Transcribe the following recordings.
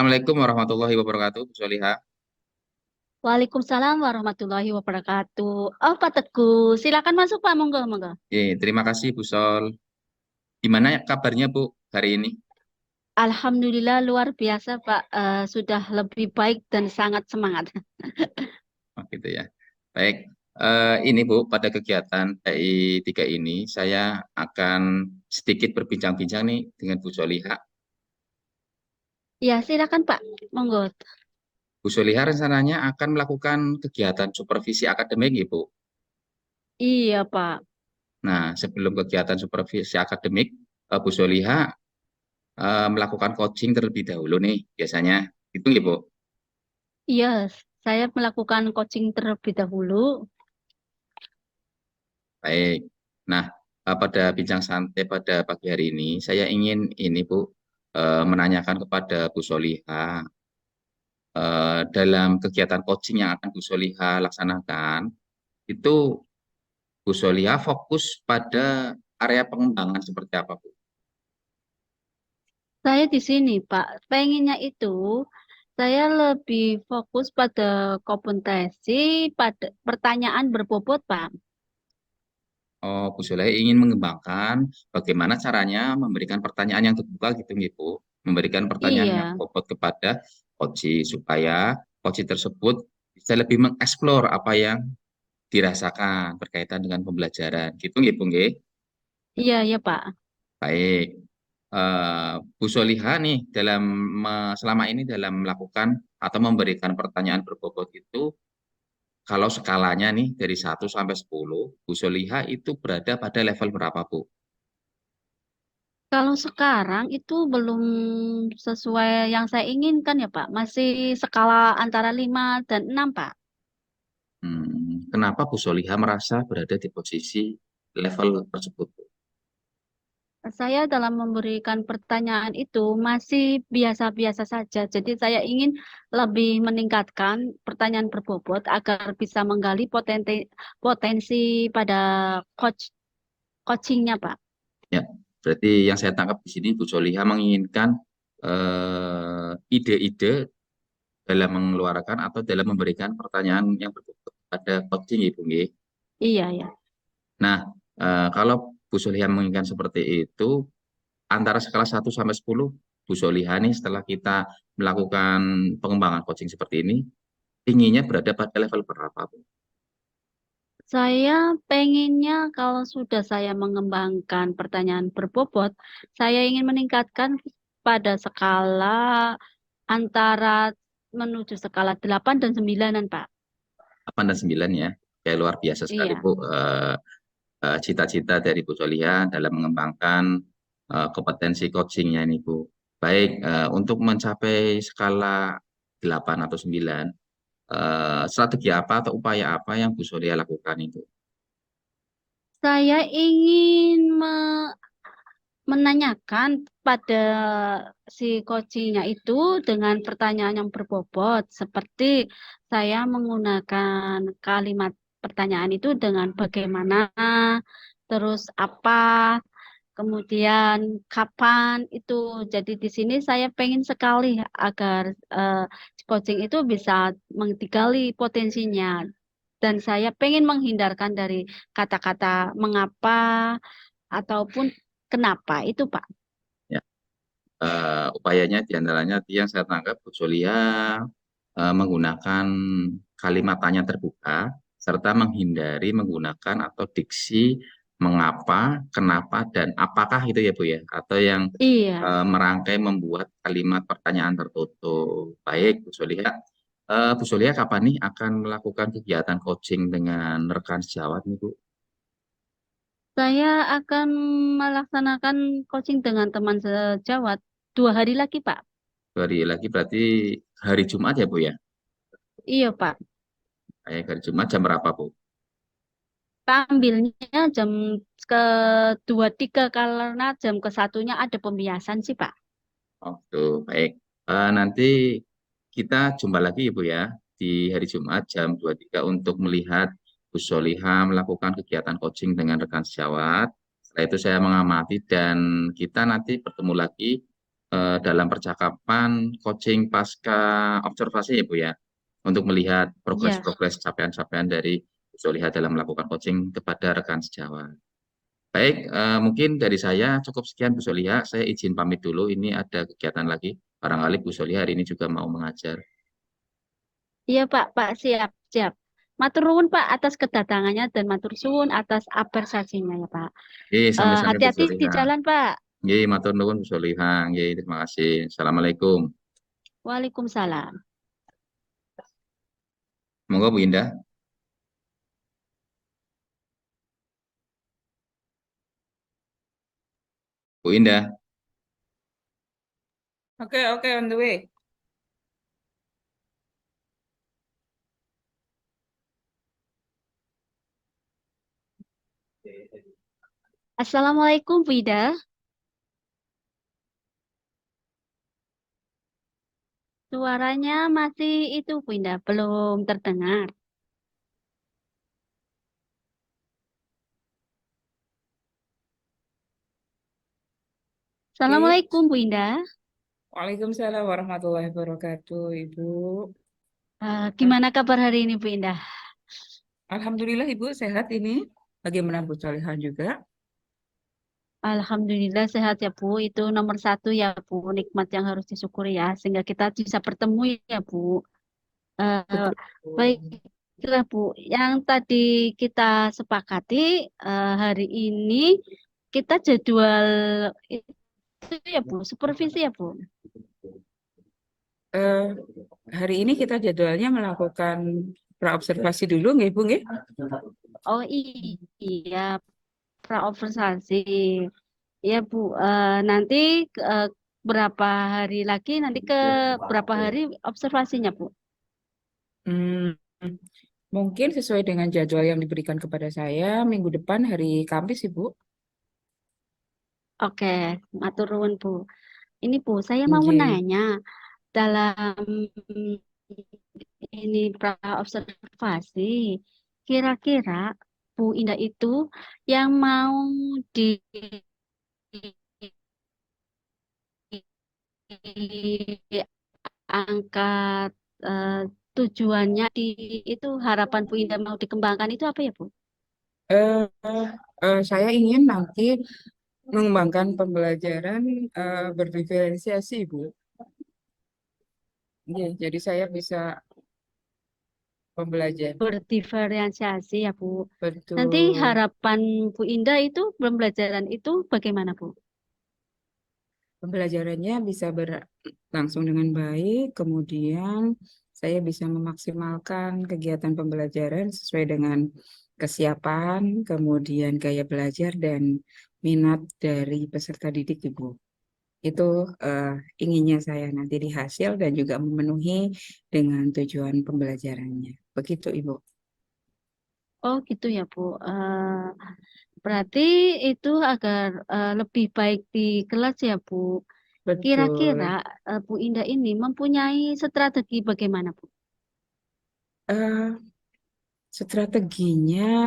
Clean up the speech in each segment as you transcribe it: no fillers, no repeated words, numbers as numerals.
Assalamualaikum warahmatullahi wabarakatuh, Bu Soliha. Waalaikumsalam warahmatullahi wabarakatuh. Oh, Pak Teguh, silakan masuk Pak, monggo, monggo. Terima kasih Bu Sol. Gimana ya kabarnya Bu hari ini? Alhamdulillah luar biasa Pak. Sudah lebih baik dan sangat semangat. Oh, gitu ya. Baik, ini Bu, pada kegiatan TI 3 ini saya akan sedikit berbincang-bincang nih dengan Bu Soliha. Ya, silakan Pak, monggo. Bu Soliha rencananya akan melakukan kegiatan supervisi akademik ya Bu. Iya Pak. Nah, sebelum kegiatan supervisi akademik, Bu Soliha melakukan coaching terlebih dahulu nih biasanya. Itu ya Bu. Iya, saya melakukan coaching terlebih dahulu. Baik. Nah, pada bincang santai pada pagi hari ini, saya ingin ini Bu, menanyakan kepada Bu Soliha, dalam kegiatan coaching yang akan Bu Soliha laksanakan, itu Bu Soliha fokus pada area pengembangan seperti apa Bu? Saya di sini Pak, pengennya itu saya lebih fokus pada kompetensi, pada pertanyaan berbobot Pak. Oh, Bu Soliha ingin mengembangkan bagaimana caranya memberikan pertanyaan yang terbuka gitu ya Bu, memberikan pertanyaan yang Iya, bobot kepada coach supaya coach tersebut bisa lebih mengeksplor apa yang dirasakan berkaitan dengan pembelajaran gitu nggih Bu nggih. iya, iya Pak. Baik. Bu Soliha nih selama ini dalam melakukan atau memberikan pertanyaan berbobot itu kalau skalanya nih dari 1 sampai 10, Bu Soliha itu berada pada level berapa Bu? Kalau sekarang itu belum sesuai yang saya inginkan ya Pak. Masih skala antara 5 dan 6 Pak. Kenapa Bu Soliha merasa berada di posisi level tersebut Bu? Saya dalam memberikan pertanyaan itu masih biasa-biasa saja. Jadi saya ingin lebih meningkatkan pertanyaan berbobot agar bisa menggali potensi potensi pada coach coachingnya Pak. Ya, berarti yang saya tangkap di sini Bu Soliha menginginkan ide-ide dalam mengeluarkan atau dalam memberikan pertanyaan yang berbobot pada coaching Ibu nggih. Iya ya. Nah, kalau Bu Soliha menginginkan seperti itu, antara skala 1 sampai 10, Bu Soliha nih setelah kita melakukan pengembangan coaching seperti ini, inginnya berada pada level berapa Bu? Saya pengennya kalau sudah saya mengembangkan pertanyaan berbobot, saya ingin meningkatkan pada skala antara menuju skala 8 dan 9-an, Pak. 8 dan 9 ya. Kayak luar biasa sekali Iya. Bu. Cita-cita dari Bu Soliha dalam mengembangkan kompetensi coachingnya ini Bu. Baik, untuk mencapai skala 8 atau 9, strategi apa atau upaya apa yang Bu Surya lakukan itu? Saya ingin menanyakan pada si coachingnya itu dengan pertanyaan yang berbobot, seperti saya menggunakan kalimat pertanyaan itu dengan bagaimana, terus apa, kemudian kapan itu. Jadi di sini saya pengen sekali agar coaching itu bisa menggali potensinya. Dan saya pengen menghindarkan dari kata-kata mengapa ataupun kenapa itu Pak. Ya, upayanya diantaranya yang saya tangkap Bu Surya menggunakan kalimat tanya terbuka serta menghindari menggunakan atau diksi mengapa, kenapa, dan apakah itu ya Bu ya, atau yang Iya, merangkai membuat kalimat pertanyaan tertutup. Baik, Bu Solia. Bu Solia kapan nih akan melakukan kegiatan coaching dengan rekan sejawat nih, Bu? saya akan melaksanakan coaching dengan teman sejawat 2 hari lagi Pak. 2 hari lagi berarti hari Jumat ya, Bu ya? Iya Pak. Baik, hari Jumat jam berapa, Bu? Pak ambilnya jam ke 2 3 karena jam ke 1-nya ada pembiasan sih Pak. Oh, tuh, baik. Nanti kita jumpa lagi, Ibu ya, di hari Jumat jam 23 untuk melihat Bu Soliha melakukan kegiatan coaching dengan rekan sejawat. Setelah itu saya mengamati dan kita nanti bertemu lagi dalam percakapan coaching pasca observasi ya Bu ya, untuk melihat Iya, progres-progres capaian-capaian dari Bu Soliha dalam melakukan coaching kepada rekan sejawat. Baik, mungkin dari saya cukup sekian Bu Soliha. Saya izin pamit dulu. Ini ada kegiatan lagi. Barangkali Bu Soliha hari ini juga mau mengajar. iya Pak, Pak siap, siap. Matur nuwun Pak atas kedatangannya dan matur suwun atas apresiasinya ya Pak. Sampai-sampai Bu Hati-hati di Soliha. jalan Pak. Matur nuwun Bu Soliha. Terima kasih. Assalamualaikum. Waalaikumsalam. Monggo Bu Indah. Bu Indah. Oke, oke, on the way. Assalamualaikum Bu Ida. Suaranya masih itu Bu Ida, belum terdengar. Oke. Assalamualaikum Bu Ida. Waalaikumsalam warahmatullahi wabarakatuh, Ibu. Ah, Gimana kabar hari ini Bu Indah? Alhamdulillah Ibu sehat ini. Bagaimana Bu Solihan juga? Alhamdulillah sehat ya Bu. Itu nomor satu ya Bu. Nikmat yang harus disyukuri ya. Sehingga kita bisa bertemu ya Bu. Eh, Betul. Baiklah Bu. Yang tadi kita sepakati hari ini kita jadwal itu ya Bu. Supervisi ya Bu. Eh, Hari ini kita jadwalnya melakukan praobservasi dulu, nggih Bu, nggih? Oh iya, praobservasi. Ya Bu, nanti eh, berapa hari lagi, nanti ke berapa hari observasinya Bu? Hmm, Mungkin sesuai dengan jadwal yang diberikan kepada saya, minggu depan hari Kamis, Ibu. Oke, matur nuwun Bu. Ini Bu, saya mau Nggih. menanya dalam ini praobservasi, kira-kira Bu Indah itu yang mau diangkat tujuannya di itu harapan Bu Indah mau dikembangkan itu apa ya Bu? Eh, saya ingin nanti mengembangkan pembelajaran berdiferensiasi, Ibu. Nggih, jadi saya bisa pembelajar. Berdiferensiasi ya Bu. Nanti Betul. harapan Bu Indah itu pembelajaran itu bagaimana Bu? Pembelajarannya bisa berlangsung dengan baik, kemudian saya bisa memaksimalkan kegiatan pembelajaran sesuai dengan kesiapan, kemudian gaya belajar dan minat dari peserta didik, Ibu. Itu eh, inginnya saya nanti di hasil dan juga memenuhi dengan tujuan pembelajarannya. Begitu, Ibu. Oh gitu ya Bu. Berarti itu agar lebih baik di kelas ya Bu. Kira-kira Betul. Bu Indah ini mempunyai strategi bagaimana Bu? Eh, Strateginya,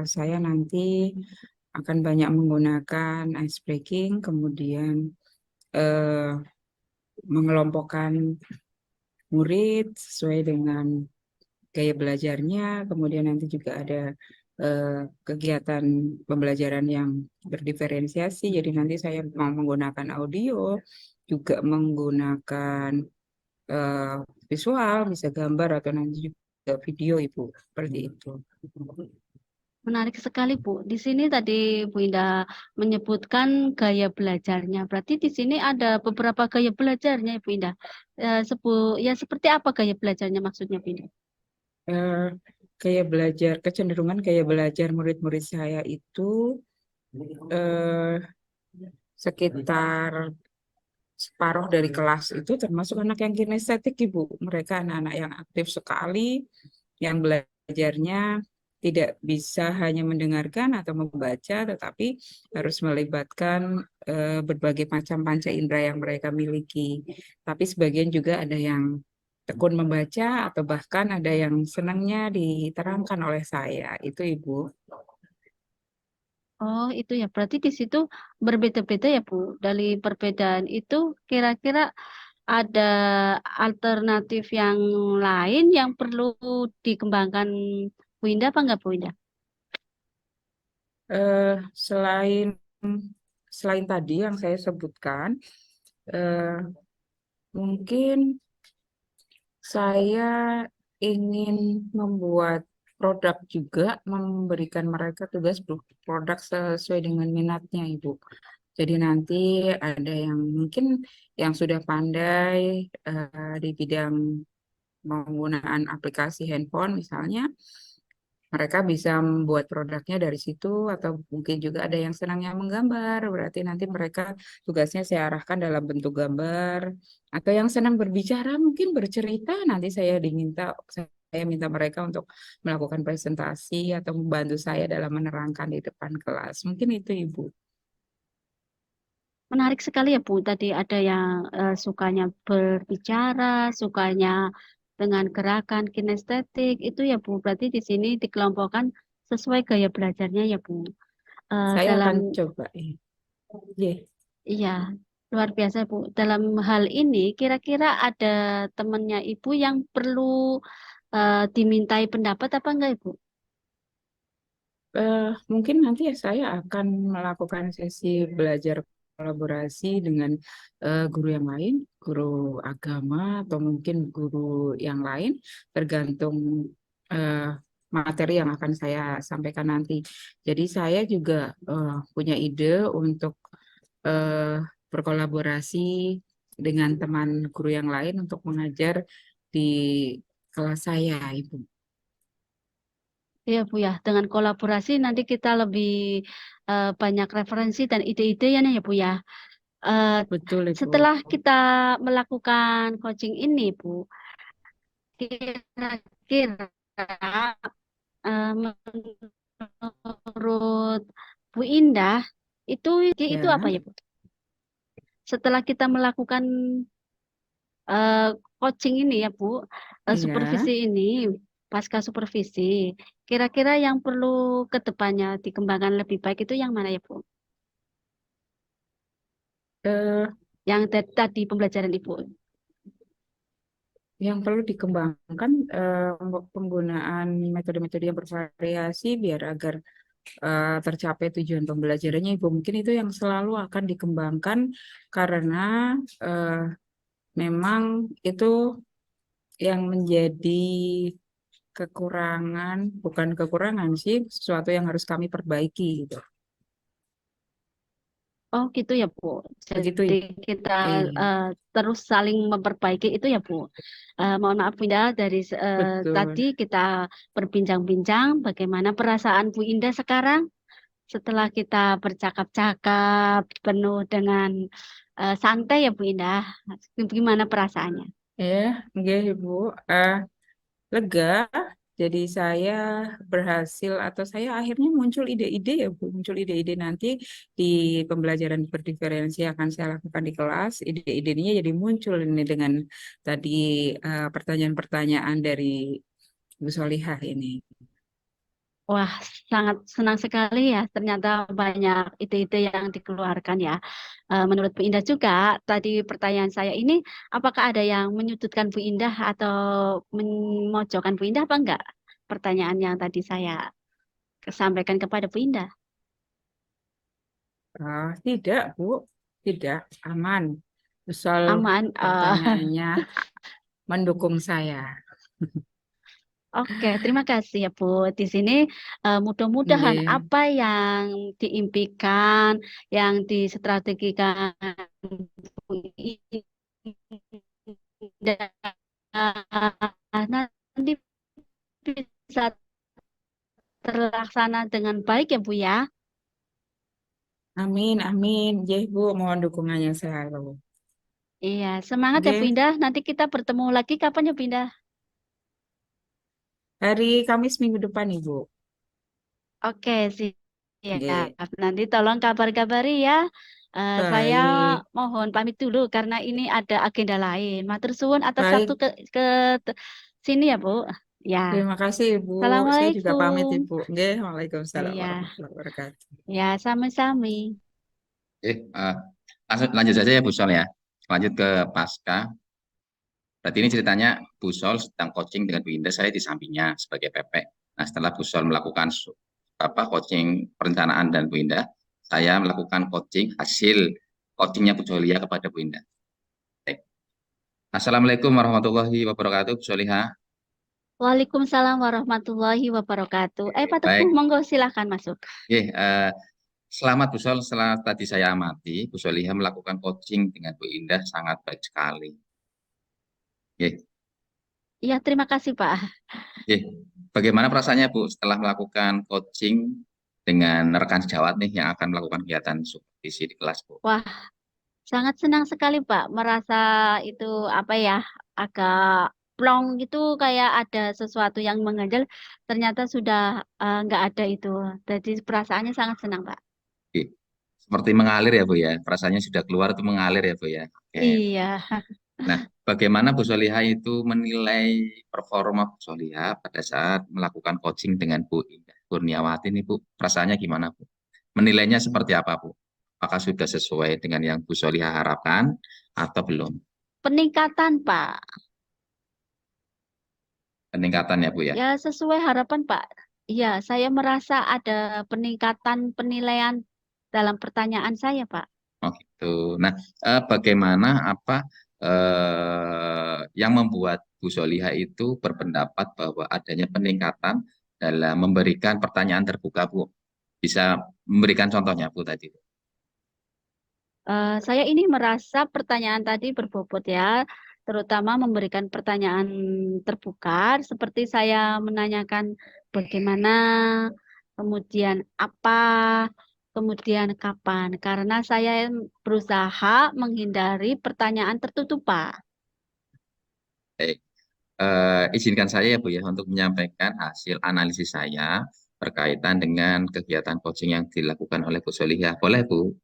saya nanti akan banyak menggunakan ice breaking, kemudian eh, mengelompokkan murid sesuai dengan gaya belajarnya, kemudian nanti juga ada eh, kegiatan pembelajaran yang berdiferensiasi, jadi nanti saya mau menggunakan audio, juga menggunakan eh, visual, bisa gambar atau nanti juga video, Ibu, seperti itu. Menarik sekali Bu. Di sini tadi Bu Indah menyebutkan gaya belajarnya. Berarti di sini ada beberapa gaya belajarnya Bu Indah. Ya seperti apa gaya belajarnya maksudnya Bu Indah? Eh, Gaya belajar, kecenderungan gaya belajar murid-murid saya itu eh, sekitar separuh dari kelas itu termasuk anak yang kinestetik, Ibu. Mereka anak-anak yang aktif sekali, yang belajarnya tidak bisa hanya mendengarkan atau membaca, tetapi harus melibatkan berbagai macam panca indera yang mereka miliki. Tapi sebagian juga ada yang tekun membaca atau bahkan ada yang senangnya diterangkan oleh saya. Itu, Ibu. Oh, itu ya. Berarti di situ berbeda-beda ya, Bu. Dari perbedaan itu kira-kira ada alternatif yang lain yang perlu dikembangkan Bu Indah apa enggak Bu Indah? Eh, selain selain tadi yang saya sebutkan, eh, mungkin saya ingin membuat produk juga, memberikan mereka tugas produk sesuai dengan minatnya, Ibu. Jadi nanti ada yang mungkin yang sudah pandai di bidang penggunaan aplikasi handphone misalnya, mereka bisa membuat produknya dari situ, atau mungkin juga ada yang senangnya menggambar, berarti nanti mereka tugasnya saya arahkan dalam bentuk gambar, atau yang senang berbicara mungkin bercerita, nanti saya minta mereka untuk melakukan presentasi atau membantu saya dalam menerangkan di depan kelas. Mungkin itu Ibu. Menarik sekali ya Bu. Tadi ada yang sukanya berbicara, sukanya dengan gerakan kinestetik. Itu ya Bu. Berarti di sini dikelompokkan sesuai gaya belajarnya ya Bu. Saya Dalam akan coba. Iya. iya luar biasa Bu. Dalam hal ini kira-kira ada temannya Ibu yang perlu dimintai pendapat apa enggak Ibu? Mungkin nanti ya saya akan melakukan sesi belajar kolaborasi dengan guru yang lain, guru agama atau mungkin guru yang lain, tergantung eh, materi yang akan saya sampaikan nanti. Jadi saya juga punya ide untuk eh, berkolaborasi dengan teman guru yang lain untuk mengajar di kelas saya, Ibu. Iya Bu ya. Dengan kolaborasi nanti kita lebih banyak referensi dan ide-ide ya Bu ya. Eh, Betul, Ibu. Setelah kita melakukan coaching ini, Bu, kira-kira menurut Bu Indah itu apa Ya, ya, Bu? Setelah kita melakukan eh, coaching ini ya, Bu, iya. supervisi ini, pasca supervisi, kira-kira yang perlu ke depannya dikembangkan lebih baik itu yang mana ya, Bu? Eh, Yang tadi pembelajaran Ibu. yang perlu dikembangkan penggunaan metode-metode yang bervariasi biar agar tercapai tujuan pembelajarannya, Ibu. Mungkin itu yang selalu akan dikembangkan karena eh, memang itu yang menjadi kekurangan, bukan kekurangan sih, sesuatu yang harus kami perbaiki gitu. Oh gitu ya Bu. Begitu, Jadi Ibu. kita Iya, eh, terus saling memperbaiki itu ya Bu. Mohon maaf Bu Indah dari tadi betul. kita berbincang-bincang bagaimana perasaan Bu Indah sekarang setelah kita bercakap-cakap penuh dengan santai ya Bu Indah. Gimana perasaannya? Ya, enggak, Ibu. Eh, lega. Jadi saya berhasil atau saya akhirnya muncul ide-ide ya Bu, muncul ide-ide nanti di pembelajaran berdiferensi yang akan saya lakukan di kelas. Ide-idenya jadi muncul ini dengan tadi pertanyaan-pertanyaan dari Bu Solihah ini. Wah, sangat senang sekali ya. Ternyata banyak ide-ide yang dikeluarkan ya. Menurut Bu Indah juga, tadi pertanyaan saya ini, apakah ada yang menyudutkan Bu Indah atau memojokkan Bu Indah apa enggak? Pertanyaan yang tadi saya sampaikan kepada Bu Indah. Tidak Bu, tidak, aman. Soal Aman. pertanyaannya mendukung saya. Oke, terima kasih ya Bu. Di sini mudah-mudahan Nggih. apa yang diimpikan, yang distrategikan Bu Indah nanti bisa terlaksana dengan baik ya Bu ya. Amin, amin. Nggih, Bu, mohon dukungannya selalu. Iya, semangat ya Bu Nggih, Indah. Nanti kita bertemu lagi kapan ya Bu Indah? hari Kamis minggu depan, Ibu. Oke, Nggih. siap. Nanti tolong kabar-kabari ya. Saya Baik, mohon pamit dulu karena ini ada agenda lain. Matur suwun atas waktu baik, ke sini ya Bu. Ya, Terima kasih Ibu. Saya juga pamit Assalamualaikum. Ibu. Nggih, Waalaikumsalam Ya, warahmatullahi wabarakatuh. ya, sami-sami. Eh, lanjut saja ya Bu Sol ya. Lanjut ke pasca. Berarti ini ceritanya Bu Sol sedang coaching dengan Bu Indah, saya di sampingnya sebagai PP. Nah, setelah Bu Sol melakukan coaching perencanaan dan Bu Indah, saya melakukan coaching hasil coachingnya Bu Solia kepada Bu Indah. Baik. Assalamualaikum warahmatullahi wabarakatuh, Bu Soliha. Waalaikumsalam warahmatullahi wabarakatuh. Pak Teguh, Baik, monggo silahkan masuk. selamat Bu Sol. Setelah tadi saya amati, Bu Soliha melakukan coaching dengan Bu Indah sangat baik sekali. Oke. Ya, terima kasih, Pak. Oke. Bagaimana perasaannya Bu setelah melakukan coaching dengan rekan sejawat nih yang akan melakukan kegiatan supervisi di kelas Bu? Wah, sangat senang sekali, Pak. Merasa itu apa ya, agak plong gitu, kayak ada sesuatu yang mengganjal. Ternyata sudah nggak ada itu. Jadi perasaannya sangat senang, Pak. Oke. Seperti mengalir ya Bu ya, perasaannya sudah keluar itu mengalir ya Bu ya. Oke. Iya. Nah, bagaimana Bu Soliha itu menilai performa Bu Soliha pada saat melakukan coaching dengan Bu Indah Kurniawati nih Bu? Perasaannya gimana Bu? Menilainya seperti apa Bu? Apakah sudah sesuai dengan yang Bu Soliha harapkan atau belum? Peningkatan, Pak. Peningkatan ya Bu ya? Ya, sesuai harapan, Pak. Iya, saya merasa ada peningkatan penilaian dalam pertanyaan saya, Pak. Oh gitu. Nah, bagaimana yang membuat Bu Soliha itu berpendapat bahwa adanya peningkatan dalam memberikan pertanyaan terbuka Bu? Bisa memberikan contohnya Bu tadi? Saya ini merasa pertanyaan tadi berbobot ya, terutama memberikan pertanyaan terbuka, seperti saya menanyakan bagaimana, kemudian apa, kemudian kapan. Karena saya berusaha menghindari pertanyaan tertutup, Pak. Baik. Izinkan saya ya Bu ya untuk menyampaikan hasil analisis saya berkaitan dengan kegiatan coaching yang dilakukan oleh Bu Soliha. Boleh Bu?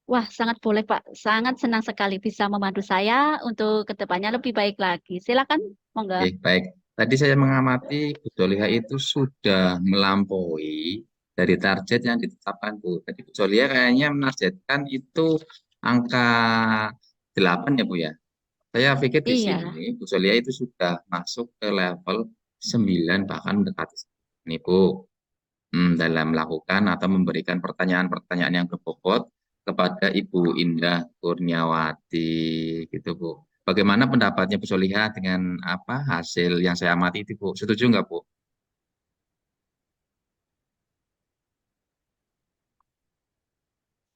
Wah, sangat boleh, Pak. Sangat senang sekali bisa membantu saya untuk kedepannya lebih baik lagi. Silakan, monggo. Oke, baik. Tadi saya mengamati Bu Soliha itu sudah melampaui dari target yang ditetapkan Bu. Tadi Bu Soliha kayaknya menargetkan itu angka 8 ya Bu ya. Saya pikir di Iya, sini Bu Soliha itu sudah masuk ke level 9 bahkan mendekati ini Bu. Dalam melakukan atau memberikan pertanyaan-pertanyaan yang berbobot kepada Ibu Indah Kurniawati gitu Bu. Bagaimana pendapatnya Bu Soliha dengan apa hasil yang saya amati itu Bu? Setuju nggak Bu?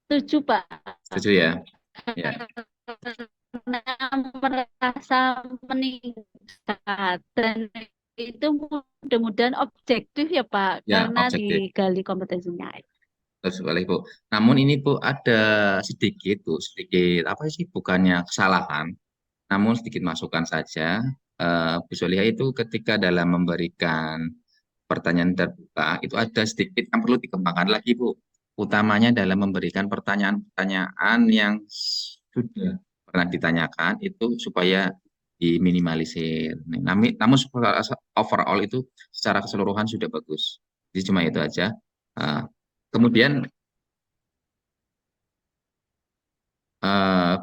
setuju, Pak. Setuju ya? Ya, Karena merasa meningkat dan itu mudah-mudahan objektif ya Pak, ya karena objektif. digali kompetensinya. Terus boleh Bu. Namun ini Bu ada sedikit Bu, sedikit apa sih bukannya kesalahan, namun sedikit masukan saja. Bu Soliha itu ketika dalam memberikan pertanyaan terbuka itu ada sedikit yang perlu dikembangkan lagi Bu. Utamanya dalam memberikan pertanyaan-pertanyaan yang sudah pernah ditanyakan itu supaya diminimalisir. Namun overall itu secara keseluruhan sudah bagus. Jadi cuma itu aja. Uh, Kemudian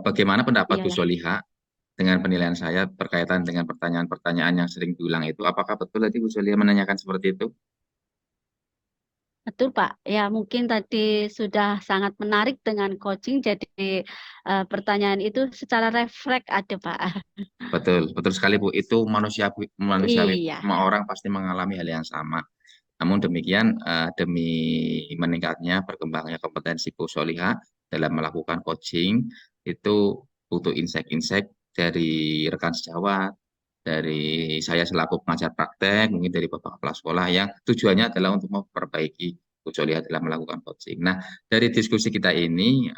bagaimana pendapat Bu Iyalah, Soliha dengan penilaian saya berkaitan dengan pertanyaan-pertanyaan yang sering diulang itu? Apakah betul tadi Bu Soliha menanyakan seperti itu? betul Pak. Ya mungkin tadi sudah sangat menarik dengan coaching, jadi pertanyaan itu secara refleks ada Pak. Betul, betul sekali Bu. Itu manusiawi. Iya, Semua orang pasti mengalami hal yang sama. Namun demikian, demi meningkatnya berkembangnya kompetensi Bu Soliha dalam melakukan coaching, itu butuh insight-insight dari rekan sejawat, dari saya selaku pengajar praktek, mungkin dari Bapak Kepala Sekolah yang tujuannya adalah untuk memperbaiki Bu Soliha dalam melakukan coaching. Nah, dari diskusi kita ini,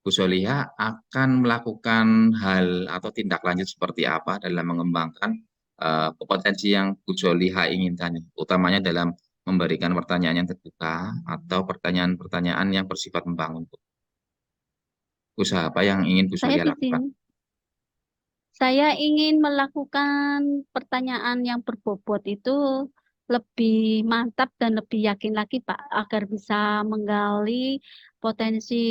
Bu Soliha akan melakukan hal atau tindak lanjut seperti apa dalam mengembangkan kompetensi yang Bu Soliha inginkan, utamanya dalam memberikan pertanyaan yang terbuka atau pertanyaan-pertanyaan yang bersifat membangun. Usaha apa yang ingin Bu saya Soliha di lakukan? sini. Saya ingin melakukan pertanyaan yang berbobot itu lebih mantap dan lebih yakin lagi, Pak, agar bisa menggali potensi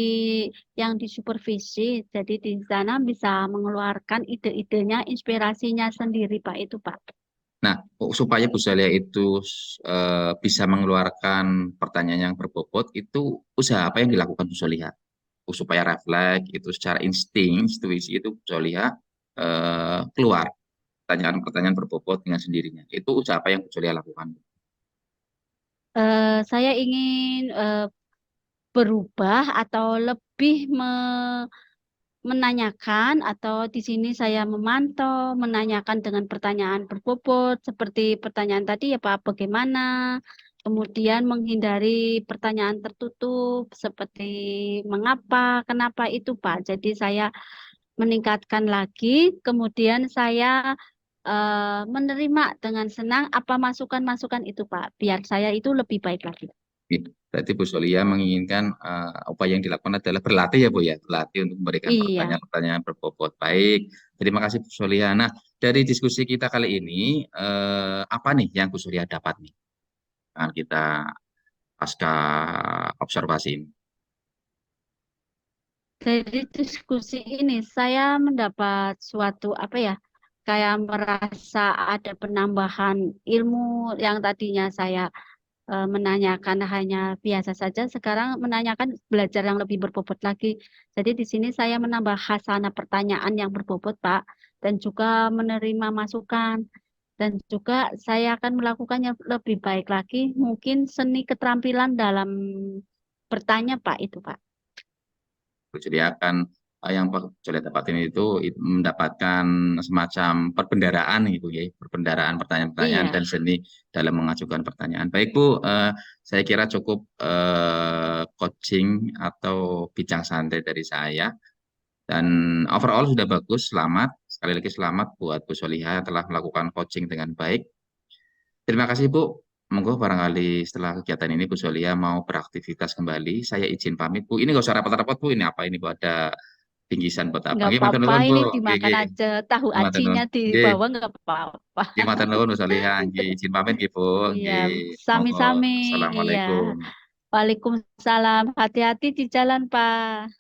yang di supervisi. Jadi di sana bisa mengeluarkan ide-idenya, inspirasinya sendiri, Pak, itu, Pak. Nah, supaya Bu Zalia itu bisa mengeluarkan pertanyaan yang berbobot, itu usaha apa yang dilakukan Bu Zalia? Supaya refleks itu secara insting, intuisi itu Bu Zalia keluar pertanyaan-pertanyaan berbobot dengan sendirinya. Itu usaha apa yang Bu Zalia lakukan? Saya ingin berubah atau lebih menanyakan atau di sini saya memantau, menanyakan dengan pertanyaan berbobot seperti pertanyaan tadi ya Pak, bagaimana? Kemudian menghindari pertanyaan tertutup seperti mengapa, kenapa itu Pak. Jadi saya meningkatkan lagi, kemudian saya menerima dengan senang apa masukan-masukan itu Pak, biar saya itu lebih baik lagi. Gitu. Berarti Bu Solia menginginkan upaya yang dilakukan adalah berlatih ya Bu ya, berlatih untuk memberikan Iya. pertanyaan-pertanyaan berbobot. Baik, terima kasih Bu Solia. Nah, dari diskusi kita kali ini, apa nih yang Bu Solia dapat nih dengan kita pasca observasi ini? Dari diskusi ini saya mendapat suatu apa ya, kayak merasa ada penambahan ilmu yang tadinya saya menanyakan hanya biasa saja, sekarang menanyakan belajar yang lebih berbobot lagi. Jadi di sini saya menambah khasanah pertanyaan yang berbobot, Pak, dan juga menerima masukan. Dan juga saya akan melakukannya lebih baik lagi, mungkin seni keterampilan dalam bertanya, Pak, itu, Pak. Disediakan yang sudah dapatin itu mendapatkan semacam perbendaraan gitu ya, perbendaraan pertanyaan-pertanyaan Iya. dan seni dalam mengajukan pertanyaan. Baik Bu, saya kira cukup coaching atau bincang santai dari saya dan overall sudah bagus. Selamat, sekali lagi selamat buat Bu Soliha telah melakukan coaching dengan baik. Terima kasih Bu. Monggo barangkali setelah kegiatan ini Bu Solia mau beraktivitas kembali. Saya izin pamit Bu. Ini nggak usah rapat-rapat Bu. Ini apa ini Bu? Ada bingkisan buat apa? Nggak Nggih, matur apa-apa, nuwun Bu. ini Nggih, dimakan nggih. aja. Tahu Nggih, matur nuwun. acinya di Nggih, bawah nggak apa-apa. nggih matur nuwun Bu Soliha. Nggih, izin pamit nggih Bu. Iya, Nggih, monggo. sami-sami. Iya. Assalamualaikum. Waalaikumsalam. Hati-hati di jalan, Pak.